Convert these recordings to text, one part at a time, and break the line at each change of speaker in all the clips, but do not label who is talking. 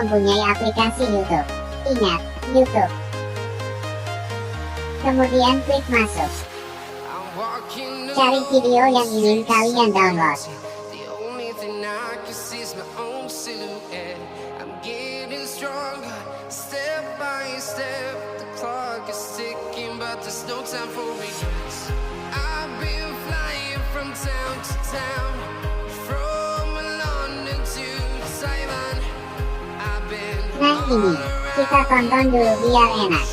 mempunyai aplikasi YouTube. Ingat, YouTube. Kemudian klik masuk. Cari video yang ingin kalian download. Nah ini, kita tonton dulu biar enak.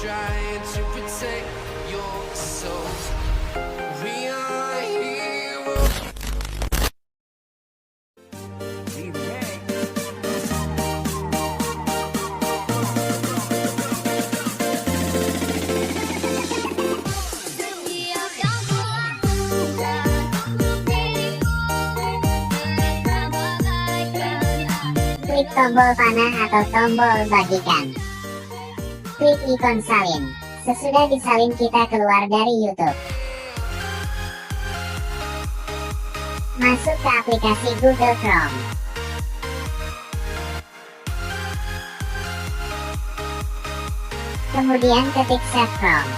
Klik tombol panah atau tombol bagikan. Klik ikon salin. Sesudah disalin kita keluar dari YouTube. Masuk ke aplikasi Google Chrome. Kemudian ketik Save From.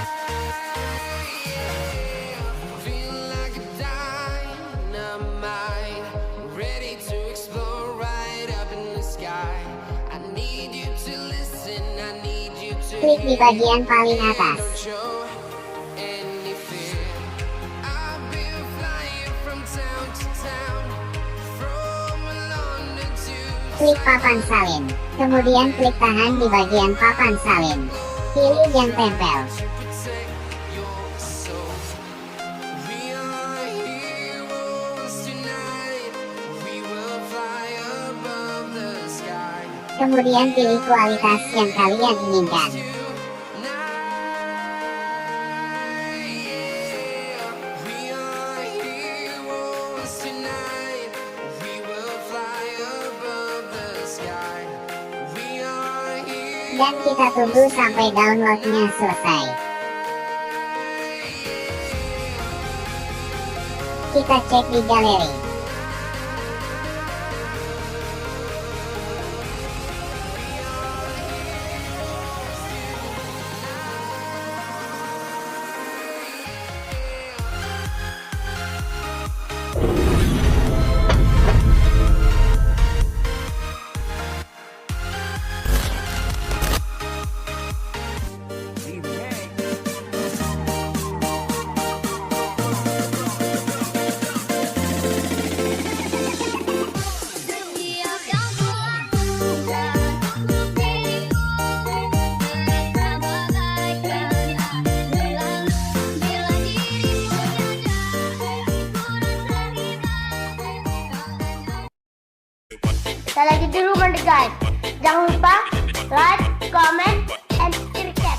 Klik di bagian paling atas. Klik papan salin. Kemudian klik tahan di bagian papan salin. Pilih yang tempel. Kemudian pilih kualitas yang kalian inginkan. Dan kita tunggu sampai downloadnya selesai. Kita cek di galeri.
Kita lagi dulu guys. Jangan lupa like, comment, and share.